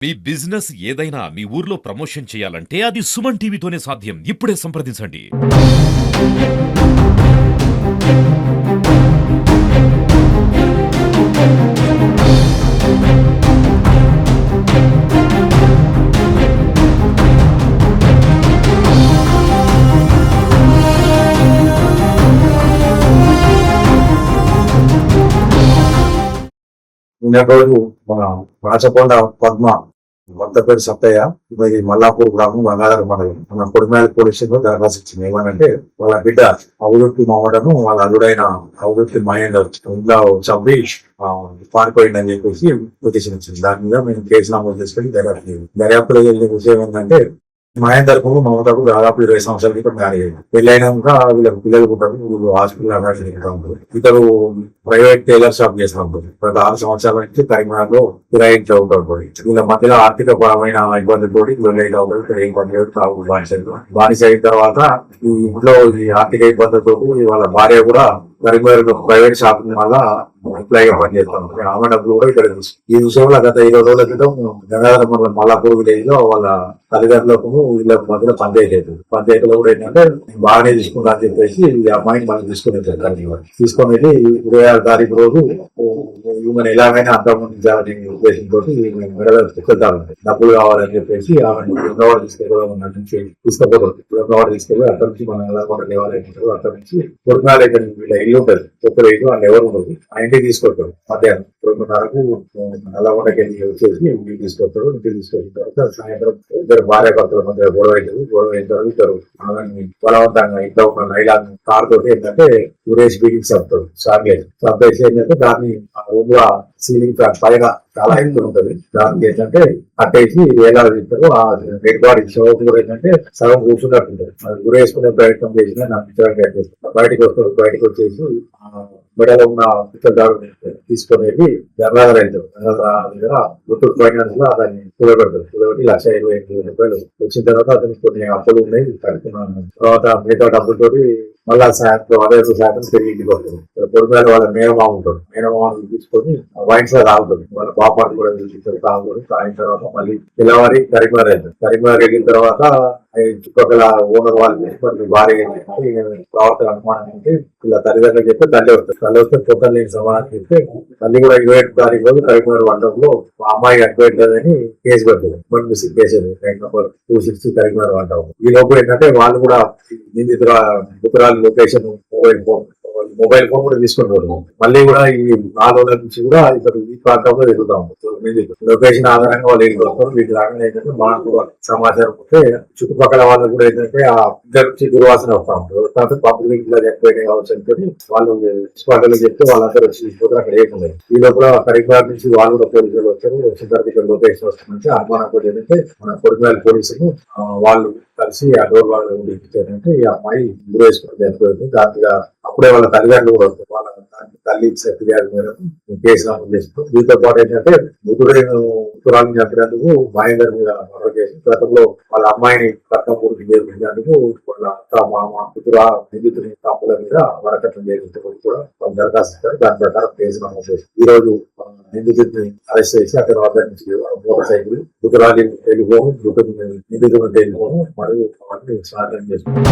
మీ business ఏదైనా మీ ఊర్లో promotion చేయాలంటే అది సుమన్ టీవీతోనే సాధ్యం. ఇప్పుడే సంప్రదించండి. నిన్న రోజు మన రాచకొండ పద్మ భర్త పేరు సత్తయ్య, ఇది మల్లాపూర్ గ్రామం, గంగాధర మండలం, మన కొడిమేల పోలీస్ స్టేషన్ దరఖాస్తు ఇచ్చింది. ఏమనంటే వాళ్ళ బిడ్డ అవుదొట్టి మావడను వాళ్ళ అల్లుడైన అవుదొట్టి మహేందర్ ఇంట్లో చంపి పారిపోయిందని చెప్పేసి పిటిషన్ ఇచ్చింది. దాని మీద మేము కేసు నమోదు చేసుకుని దర్యాప్తులో వెళ్ళిన విషయం ఏంటంటే మహేందర్ కు మమతకు దాదాపు 20 సంవత్సరాల క్రితం మ్యారేజ్ అయింది. పెళ్ళైనాక వీళ్ళకి పిల్లలు ఉంటారు, వీళ్ళు హాస్పిటల్ అడ్మిట్ తింటూ ఉంటారు. ఇతరు ప్రైవేట్ టైలర్ షాప్ చేస్తూ ఉంటారు. గత 6 సంవత్సరాల నుంచి కరీంనగర్ లో కిరాయి ఇంట్లో ఉంటారు. వీళ్ళ మధ్యలో ఆర్థిక పరమైన ఇబ్బందులతో వీళ్ళు ఉంటారు. ఇక్కడ ఏం పని చేయదు, తాగు బానిస అయిన తర్వాత ఈ ఇంట్లో ఈ ఆర్థిక ఇబ్బందులతో వాళ్ళ భార్య కూడా కరీంనగర్ ప్రైవేట్ షాపింగ్ వల్ల ఎంప్లాయ్ గా పనిచేస్తాను. ఆమె డబ్బులు కూడా ఇక్కడ ఈ విషయంలో గత 20 రోజుల క్రితం గంగాధర మండలం మల్లాపూర్ విలేజ్ లో వాళ్ళ తల్లిదండ్రులకు వీళ్ళ మధ్యన పంచాయతీలో కూడా ఏంటంటే బాగానే తీసుకుంటా అని చెప్పేసి ఈ అమ్మాయిని మనం తీసుకుని తీసుకుని 26 తారీఖు రోజు ఈమెను ఎలాగైనా అంతమందించాలని ఉద్దేశంతో మెడలు డబ్బులు కావాలని చెప్పేసి ఆమెను గంగవాడ తీసుకెళ్ళి అక్కడి నుంచి మనం ఎలా కూడా లేవాలంటారు. అక్కడి నుంచి కొడుకునాలు వీళ్ళ ఇల్లు ఉంటుంది, ఒక్కరు ఇల్లు వాళ్ళు ఎవరు ఉండదు. ఆ ఇంటికి తీసుకొస్తాడు. మధ్యాహ్నం 2:30కు నల్లగొండకి వెళ్ళి వచ్చేసి ఇంటికి తీసుకొస్తాడు. ఇంటికి తీసుకొచ్చిన తర్వాత సాయంత్రం ఇద్దరు భార్య భర్తల మధ్య గొడవ అయిన తర్వాత ఇద్దరు ఆమెని బలవంతంగా ఇంట్లో ఉన్న నైలాన్ కార్ తోటి ఏంటంటే సురేష్ బీడింగ్స్ చంపుతాడు. చంపేసి ఏంటంటే దాన్ని రూమ్ లో సీలింగ్ ఫ్యాన్ పైన చాలా ఎత్తు ఉంటుంది. దానికి ఏంటంటే కట్టేసి వేలాలు తీస్తారు. ఆ డెడ్ బాడీ శవం కూడా ఏంటంటే సగం కూర్చున్నట్టుంటది. అది గురేసుకునే ప్రయత్నం చేసినా నాకు పిచ్చర్ బయటకు వస్తాడు. బయటకు వచ్చేసి మెడలో ఉన్న పిచ్చదారు తీసుకొని వెళ్ళి గంగాధర వెళ్తాడు. దగ్గర గుంటూరు ఫైనాన్స్ లో దాన్ని కూడబెడతాడు. కూడబెట్టి 1,25,000 వచ్చిన తర్వాత అతనికి కొన్ని అప్పులు ఉన్నాయి కడుతున్నాను. తర్వాత మిగతా డబ్బులతోటి మళ్ళా సాయంత్రం 60% తిరిగి ఇంటికి వస్తుంది. పొడిమేల వాళ్ళ మేనమామ ఉంటాడు. మేనమామని తీసుకొని వైన్స్ లో తాగుతుంది. వాళ్ళ బాపాడు కూడా తాగుతుంది. తాగిన తర్వాత మళ్ళీ తెల్లవారి కరీంనగర్ వెళ్తాడు. కరీంనగర్ వెళ్ళిన తర్వాత చుట్టుపక్కల ఓనర్ వాళ్ళు భార్య ప్రవర్తన అనుమానం అంటే ఇలా తల్లిదండ్రులు చెప్తే తల్లి వస్తే పొద్దున్న లేని సమాధానం చెప్తే తల్లి కూడా 27 తారీఖు రోజు కరీంనగర్ వంటంలో అమ్మాయి అడ్వైట్లేదని కేసు పెడుతుంది. మిస్సింగ్ కేసు నెంబర్ 260 కరీంనగర్ వంటం. ఈ లోపు ఏంటంటే వాళ్ళు కూడా నిందితురాలు లొకేషన్ మొబైల్ ఫోన్ కూడా తీసుకుంటారు. మళ్ళీ కూడా ఈ 4 రోజుల నుంచి కూడా ఇతరు ఈ ప్రాంతంలో ఎదుగుతా ఉంటారు. లొకేషన్ ఆధారంగా వాళ్ళు వెళ్ళిపోతారు. వీటి రాగానే ఏంటంటే మాకు సమాచారం ఉంటే చుట్టుపక్కల వాళ్ళు కూడా ఏంటంటే ఆ ఇద్దరు నుంచి దుర్వాసన వస్తా ఉంటారు. తర్వాత పబ్లిక్ ఇలా చెప్పిపోయినాయి కావచ్చు అనుకుని వాళ్ళు మున్సిపాలిటీలో చెప్తే వాళ్ళందరూ వచ్చి అక్కడ ఏముంది. ఈ లోపల కరీంనగర్ నుంచి వాళ్ళు కూడా పోలీసులు వచ్చారు. వచ్చిన తర్వాత ఇక్కడ లొకేషన్ వస్తుందంటే అనుమానం ఏంటంటే మన కొడిమేల పోలీసులు వాళ్ళు కలిసి ఆ డోర్ వాళ్ళు ఇచ్చారంటే ఈ అమ్మాయి గురి వేసుకుని చనిపోయింది. దాంట్లో అప్పుడే వాళ్ళ తల్లిదండ్రులు కూడా వస్తారు. వాళ్ళ తల్లి ఫిర్యాదు మేరకు కేసు నమోదు చేస్తారు. దీంతో పాటు ఏంటంటే ఉత్తరాలను చంపినందుకు మహేందర్ మీద మర్డర్ చేసి గతంలో వాళ్ళ అమ్మాయిని కట్నం పూర్తి చేయించినందుకు వాళ్ళ అత్త మామ పుత్ర నిందితుని తప్పుల మీద వరకట్నం చేయించడం కూడా వాళ్ళు దరఖాస్తు ఇస్తారు. దాని ప్రకారం కేసు నమోదు చేసి ఈ రోజు నిందితుడిని అరెస్ట్ చేసి అతని వద్ద నుంచి మోటార్ సైకిల్ ఉత్తరాలి టెలిఫోన్ నిందితుని టెలిఫోన్ మరియు అవన్నీ సాధన చేస్తున్నారు.